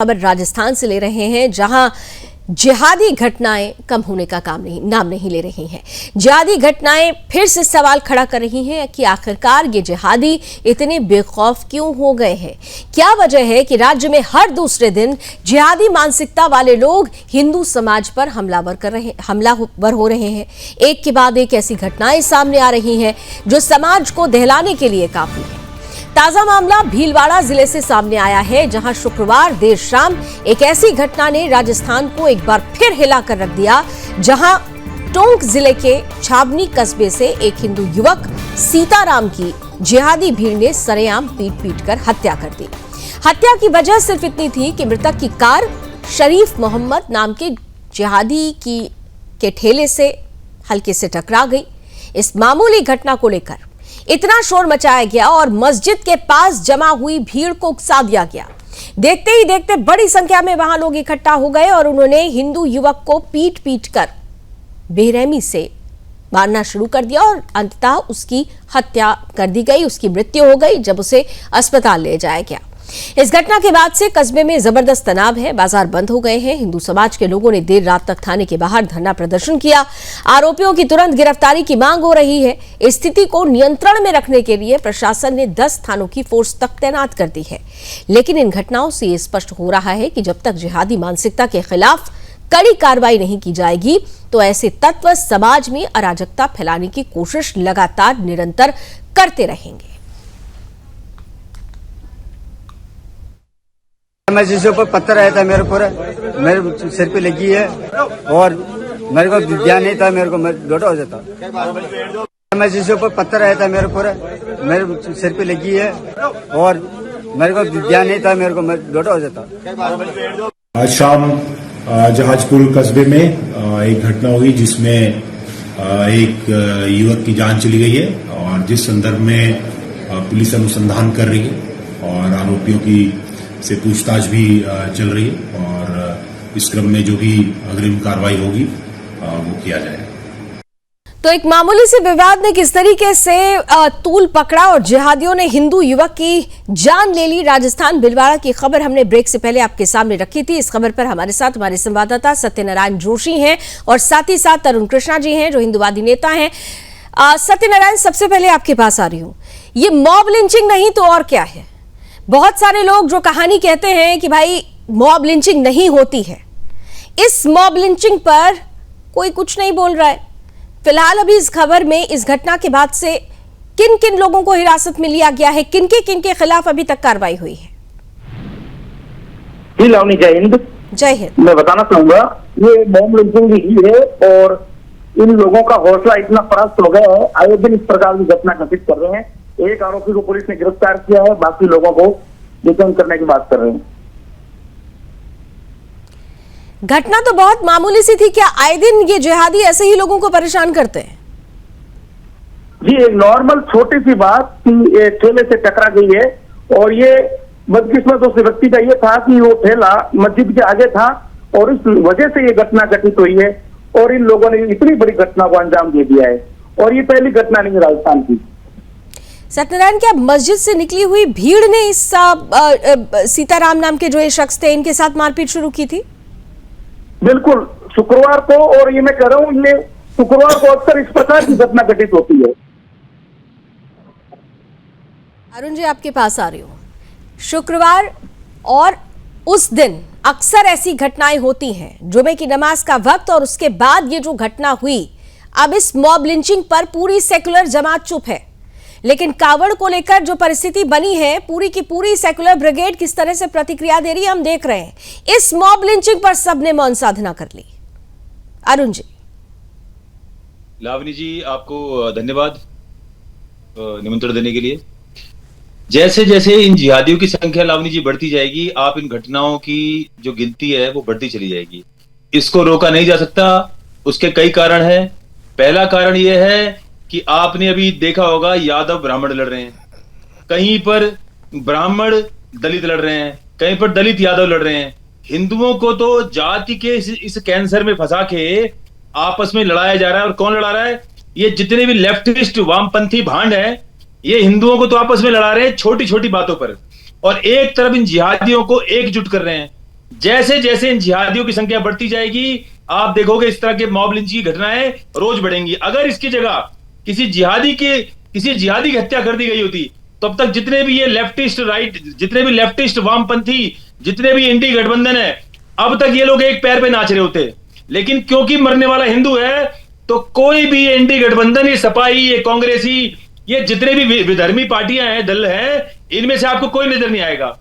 खबर राजस्थान से ले रहे हैं, जहां जिहादी घटनाएं कम होने का नाम नहीं ले रही हैं। जिहादी घटनाएं फिर से सवाल खड़ा कर रही हैं कि आखिरकार ये जिहादी इतने बेखौफ क्यों हो गए हैं। क्या वजह है कि राज्य में हर दूसरे दिन जिहादी मानसिकता वाले लोग हिंदू समाज पर हमलावर हो रहे हैं। एक के बाद एक ऐसी घटनाएं सामने आ रही हैं जो समाज को दहलाने के लिए काफी है। ताजा मामला भीलवाड़ा जिले से सामने आया है, जहां शुक्रवार देर शाम एक ऐसी घटना ने राजस्थान को एक बार फिर हिला कर रख दिया, जहां टोंक जिले के छावनी कस्बे से एक हिंदू युवक सीताराम की जिहादी भीड़ ने सरेआम पीट कर हत्या कर दी। हत्या की वजह सिर्फ इतनी थी कि मृतक की कार शरीफ मोहम्मद नाम के जिहादी के ठेले से हल्के से टकरा गई। इस मामूली घटना को लेकर इतना शोर मचाया गया और मस्जिद के पास जमा हुई भीड़ को उकसा दिया गया। देखते ही देखते बड़ी संख्या में वहां लोग इकट्ठा हो गए और उन्होंने हिंदू युवक को पीट कर बेरहमी से मारना शुरू कर दिया और अंततः उसकी हत्या कर दी गई। उसकी मृत्यु हो गई जब उसे अस्पताल ले जाया गया। इस घटना के बाद से कस्बे में जबरदस्त तनाव है, बाजार बंद हो गए हैं। हिंदू समाज के लोगों ने देर रात तक थाने के बाहर धरना प्रदर्शन किया। आरोपियों की तुरंत गिरफ्तारी की मांग हो रही है। स्थिति को नियंत्रण में रखने के लिए प्रशासन ने 10 थानों की फोर्स तक तैनात कर दी है। लेकिन इन घटनाओं से ये स्पष्ट हो रहा है कि जब तक जिहादी मानसिकता के खिलाफ कड़ी कार्रवाई नहीं की जाएगी तो ऐसे तत्व समाज में अराजकता फैलाने की कोशिश लगातार निरंतर करते रहेंगे। मैं जिसके ऊपर पत्थर आया था मेरे सिर पे लगी है और मेरे को ध्यान नहीं था, मेरे को लोटा हो जाता। मैं जिसके ऊपर पत्थर आया था मेरे सिर पे लगी है और मेरे को ध्यान नहीं था, मेरे को लोटा हो जाता। आज शाम जहाजपुर कस्बे में एक घटना हुई जिसमें एक युवक की जान चली गई है और जिस संदर्भ में पुलिस अनुसंधान कर रही है और आरोपियों की से पूछताछ भी चल रही है और इस क्रम में जो भी अग्रिम कार्रवाई होगी वो किया जाएगा। तो एक मामूली से विवाद ने किस तरीके से तूल पकड़ा और जिहादियों ने हिंदू युवक की जान ले ली। राजस्थान भीलवाड़ा की खबर हमने ब्रेक से पहले आपके सामने रखी थी। इस खबर पर हमारे साथ हमारे संवाददाता सत्यनारायण जोशी हैं और साथ ही साथ तरुण कृष्णा जी हैं जो हिंदूवादी नेता हैं। सत्यनारायण, सबसे पहले आपके पास आ रही हूं। ये मॉब लिंचिंग नहीं तो और क्या है? बहुत सारे लोग जो कहानी कहते हैं कि भाई मॉब लिंचिंग नहीं होती है, इस मॉब लिंचिंग पर कोई कुछ नहीं बोल रहा है। फिलहाल अभी इस खबर में इस घटना के बाद से किन किन लोगों को हिरासत में लिया गया है, किन के खिलाफ अभी तक कार्रवाई हुई है? जी लावनी, जय हिंद। जय हिंद। मैं बताना चाहूंगा ये मॉब लिंचिंग ही है और इन लोगों का हौसला इतना पस्त हो गया है, आए दिन इस प्रकार की घटना घटित कर रहे हैं। एक आरोपी को पुलिस ने गिरफ्तार किया है, बाकी लोगों को डिटेन करने की बात कर रहे हैं। घटना तो बहुत मामूली सी थी, क्या आए दिन ये जिहादी ऐसे ही लोगों को परेशान करते हैं? जी, एक नॉर्मल छोटी सी बात कि ठेले से टकरा गई है और ये बदकिस्मत उस व्यक्ति का ये था कि वो ठेला मस्जिद के आगे था और इस वजह से ये घटना घटित हुई है और इन लोगों ने इतनी बड़ी घटना को अंजाम दे दिया है और ये पहली घटना नहीं है राजस्थान की। सत्यनारायण, क्या मस्जिद से निकली हुई भीड़ ने इस सीताराम नाम के जो ये शख्स थे इनके साथ मारपीट शुरू की थी? बिल्कुल, शुक्रवार को, और ये मैं कह रहा हूँ ये शुक्रवार को अक्सर इस प्रकार की घटना घटित होती है। अरुण जी, आपके पास आ रही हूँ। शुक्रवार और उस दिन अक्सर ऐसी घटनाएं होती हैं, जुमे की नमाज का वक्त और उसके बाद ये जो घटना हुई। अब इस मॉब लिंचिंग पर पूरी सेकुलर जमात चुप है, लेकिन कावड़ को लेकर जो परिस्थिति बनी है, पूरी की पूरी सेकुलर ब्रिगेड किस तरह से प्रतिक्रिया दे रही है हम देख रहे हैं। इस मॉब लिंचिंग पर सबने मौन साधना कर ली। अरुण जी। लावनी जी, आपको धन्यवाद निमंत्रण देने के लिए। जैसे जैसे इन जिहादियों की संख्या लावनी जी बढ़ती जाएगी, आप इन घटनाओं की जो गिनती है वो बढ़ती चली जाएगी। इसको रोका नहीं जा सकता। उसके कई कारण हैं। पहला कारण यह है कि आपने अभी देखा होगा यादव ब्राह्मण लड़ रहे हैं, कहीं पर ब्राह्मण दलित लड़ रहे हैं, कहीं पर दलित यादव लड़ रहे हैं। हिंदुओं को तो जाति के इस कैंसर में फंसा के आपस में लड़ाया जा रहा है। और कौन लड़ा रहा है? ये जितने भी लेफ्टिस्ट वामपंथी भांड हैं, ये हिंदुओं को तो आपस में लड़ा रहे हैं छोटी छोटी बातों पर। और एक तरफ इन जिहादियों को एकजुट कर रहे हैं। जैसे जैसे इन जिहादियों की संख्या बढ़ती जाएगी, आप देखोगे इस तरह के मॉब लिंचिंग की घटनाएं रोज बढ़ेंगी। अगर इसकी जगह किसी जिहादी की हत्या कर दी गई होती, तो अब तक जितने भी ये लेफ्टिस्ट राइट, जितने भी लेफ्टिस्ट वामपंथी, जितने भी इंडी गठबंधन है, अब तक ये लोग एक पैर पे नाच रहे होते। लेकिन क्योंकि मरने वाला हिंदू है, तो कोई भी इंडी गठबंधन, ये सपाई, ये कांग्रेसी, ये जितने भी विधर्मी पार्टियां हैं, दल हैं, इनमें से आपको कोई नजर नहीं आएगा।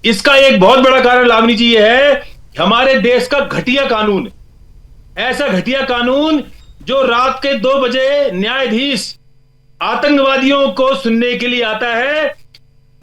इसका एक बहुत बड़ा कारण लावनी जी ये है, हमारे देश का घटिया कानून, ऐसा घटिया कानून जो रात के 2 बजे न्यायाधीश आतंकवादियों को सुनने के लिए आता है,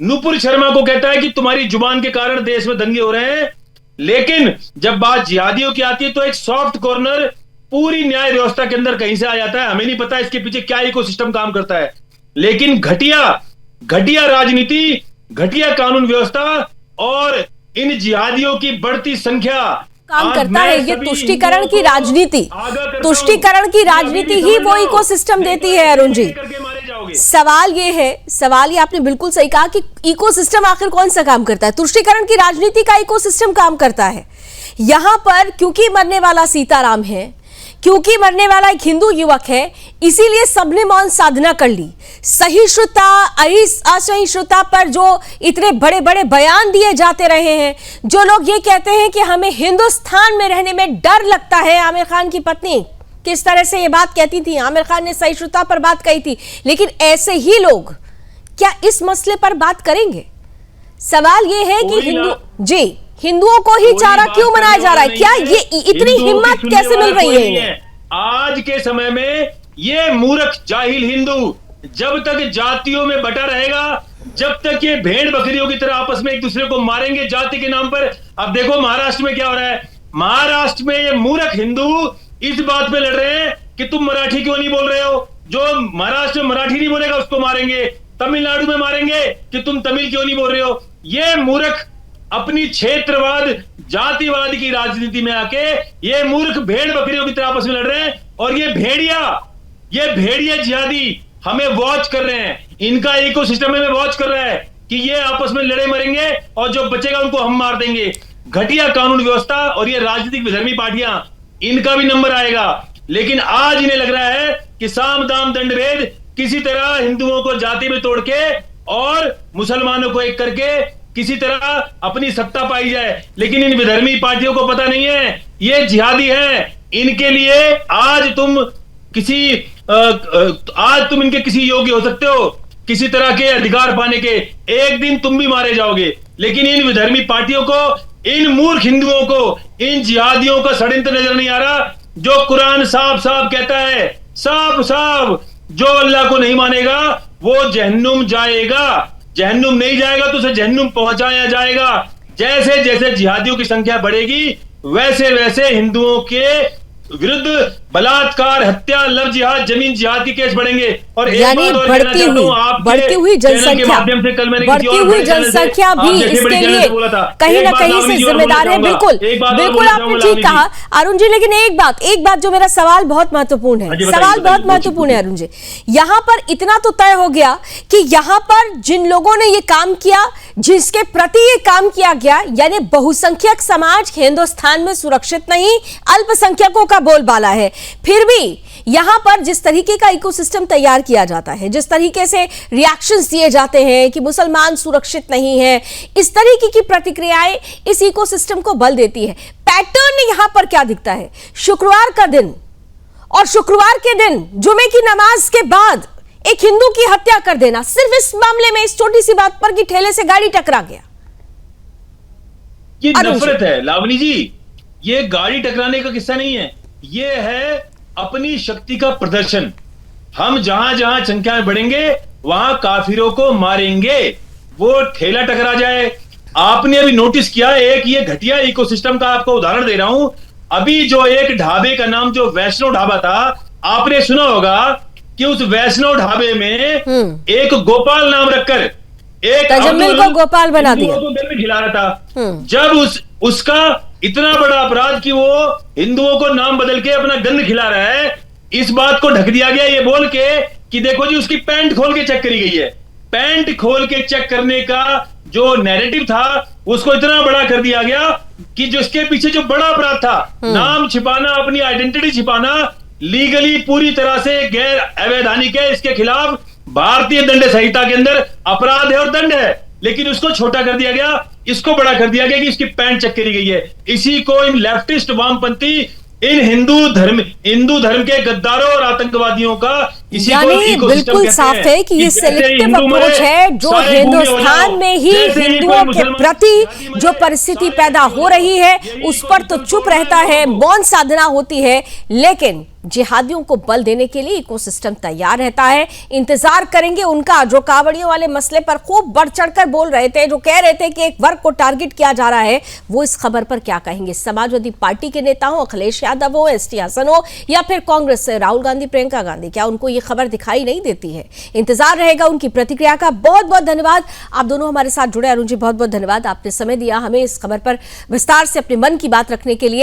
नुपुर शर्मा को कहता है कि तुम्हारी जुबान के कारण देश में दंगे हो रहे हैं। लेकिन जब बात जिहादियों की आती है, तो एक सॉफ्ट कॉर्नर पूरी न्याय व्यवस्था के अंदर कहीं से आ जाता है। हमें नहीं पता इसके पीछे क्या इकोसिस्टम काम करता है, लेकिन घटिया राजनीति, घटिया कानून व्यवस्था और इन जिहादियों की बढ़ती संख्या काम करता है। ये तुष्टीकरण की राजनीति ही वो इकोसिस्टम देती है। अरुण जी, सवाल ये आपने बिल्कुल सही कहा कि इकोसिस्टम आखिर कौन सा काम करता है? तुष्टीकरण की राजनीति का इकोसिस्टम काम करता है। यहां पर क्योंकि मरने वाला सीताराम है, क्योंकि मरने वाला एक हिंदू युवक है, इसीलिए सबने मौन साधना कर ली। सहिष्णुता, असहिष्णुता पर जो इतने बड़े बड़े बयान दिए जाते रहे हैं, जो लोग ये कहते हैं कि हमें हिंदुस्तान में रहने में डर लगता है। आमिर खान की पत्नी किस तरह से ये बात कहती थी, आमिर खान ने सहिष्णुता पर बात कही थी, लेकिन ऐसे ही लोग क्या इस मसले पर बात करेंगे? सवाल ये है कि हिंदुओं को ही चारा क्यों बनाया जा रहा है? क्या ये इतनी हिम्मत कैसे मिल रही है इन्हें? आज के समय में ये मूर्ख जाहिल हिंदू जब तक जातियों में बटा रहेगा, जब तक ये भेड़ बकरियों की तरह आपस में एक दूसरे को मारेंगे जाति के नाम पर। अब देखो महाराष्ट्र में क्या हो रहा है। महाराष्ट्र में ये मूर्ख हिंदू इस बात पे लड़ रहे हैं कि तुम मराठी क्यों नहीं बोल रहे हो, जो महाराष्ट्र में मराठी नहीं बोलेगा उसको मारेंगे। तमिलनाडु में मारेंगे कि तुम तमिल क्यों नहीं बोल रहे हो। ये मूर्ख अपनी क्षेत्रवाद, जातिवाद की राजनीति में आके ये मूर्ख भेड़ बकरियों की तरह आपस में लड़ रहे हैं। और ये भेड़िया जिहादी हमें वॉच कर रहे हैं, इनका इकोसिस्टम हमें वॉच कर रहा है कि ये आपस में लड़े मरेंगे और जो बचेगा उनको हम मार देंगे। घटिया कानून व्यवस्था और ये राजनीतिक विधर्मी पार्टियां, इनका भी नंबर आएगा। लेकिन आज इन्हें लग रहा है कि साम दाम दंड भेद, किसी तरह हिंदुओं को जाति में तोड़ के और मुसलमानों को एक करके किसी तरह अपनी सत्ता पाई जाए। लेकिन इन विधर्मी पार्टियों को पता नहीं है ये जिहादी हैं। इनके लिए आज तुम इनके किसी योग्य हो सकते हो, किसी तरह के अधिकार पाने के, एक दिन तुम भी मारे जाओगे। लेकिन इन विधर्मी पार्टियों को, इन मूर्ख हिंदुओं को, इन जिहादियों का षड्यंत्र नजर नहीं आ रहा। जो कुरान साफ साफ कहता है, साफ साफ, जो अल्लाह को नहीं मानेगा वो जहन्नुम जाएगा। जहन्नुम नहीं जाएगा तो उसे जहन्नुम पहुंचाया जाएगा। जैसे जैसे जिहादियों की संख्या बढ़ेगी, वैसे वैसे हिंदुओं के विरुद्ध बलात्कार, हत्या, लव जिहाद, जमीन जिहाद के केस बढ़ेंगे। और यानी बढ़ती हुई जनसंख्या भी इसके लिए कहीं ना कहीं से जिम्मेदार है। बिल्कुल आपने ठीक कहा अरुण जी। लेकिन एक बात जो मेरा सवाल बहुत महत्वपूर्ण है अरुण जी, यहाँ पर इतना तो तय हो गया कि यहाँ पर जिन लोगों ने ये काम किया, जिसके प्रति ये काम किया गया, यानी बहुसंख्यक समाज हिंदुस्तान में सुरक्षित नहीं, अल्पसंख्यकों का बोलबाला है। फिर भी यहां पर जिस तरीके का इकोसिस्टम तैयार किया जाता है, जिस तरीके से रिएक्शंस दिए जाते हैं कि मुसलमान सुरक्षित नहीं है, इस तरीके की प्रतिक्रियाएं इस इकोसिस्टम को बल देती है। पैटर्न यहां पर क्या दिखता है? शुक्रवार का दिन और शुक्रवार के दिन जुमे की नमाज के बाद एक हिंदू की हत्या कर देना, सिर्फ इस मामले में, इस छोटी सी बात पर कि ठेले से गाड़ी टकरा गया। ये नफरत है लावनी जी, ये गाड़ी टकराने का किस्सा नहीं है, ये है अपनी शक्ति का प्रदर्शन। हम जहां जहां संख्या में बढ़ेंगे वहां काफिरों को मारेंगे, वो ठेला टकरा जाए। आपने अभी नोटिस किया, एक ये घटिया इकोसिस्टम का आपको उदाहरण दे रहा हूं। अभी जो एक ढाबे का नाम जो वैष्णव ढाबा था, आपने सुना होगा कि उस वैष्णव ढाबे में एक गोपाल नाम रखकर एक तजम्मिल को गोपाल बना दिया, गन खिला रहा था। जब उसका इतना बड़ा अपराध कि वो हिंदुओं को नाम बदल के अपना गन खिला रहा है, इस बात को ढक दिया गया ये बोल के कि देखो जी उसकी पैंट खोल के चेक करी गई है। पैंट खोल के चेक करने का जो नैरेटिव था उसको इतना बड़ा कर दिया गया कि जो इसके पीछे जो बड़ा अपराध था, नाम छिपाना, अपनी आइडेंटिटी छिपाना, लीगली पूरी तरह से गैर अवैधानिक है, इसके खिलाफ भारतीय दंड संहिता के अंदर अपराध है और दंड है, लेकिन उसको छोटा कर दिया गया, इसको बड़ा कर दिया गया कि इसकी पैंट चेक करी गई है। इसी को इन लेफ्टिस्ट वामपंथी, इन हिंदू धर्म के गद्दारों और आतंकवादियों का इसी को इकोसिस्टम बिल्कुल कहते साफ हैं है कि ये सिलेक्टिव अप्रोच है जो हिंदुस्तान में ही हिंदुओं के प्रति जो परिस्थिति पैदा हो रही है उस पर तो चुप रहता है, मौन साधना होती है, लेकिन जिहादियों को बल देने के लिए इकोसिस्टम तैयार रहता है। इंतजार करेंगे उनका। जो कावड़ियों वाले मसले पर खूब बढ़ चढ़कर बोल रहे थे, जो कह रहे थे कि एक वर्ग को टारगेट किया जा रहा है, वो इस खबर पर क्या कहेंगे? समाजवादी पार्टी के नेता हो, अखिलेश यादव हो, एसटी हसन हो, या फिर कांग्रेस से राहुल गांधी, प्रियंका गांधी, क्या उनको ये खबर दिखाई नहीं देती है? इंतजार रहेगा उनकी प्रतिक्रिया का। बहुत बहुत धन्यवाद, आप दोनों हमारे साथ जुड़े। अरुण जी, बहुत बहुत धन्यवाद, आपने समय दिया हमें इस खबर पर विस्तार से अपने मन की बात रखने के लिए।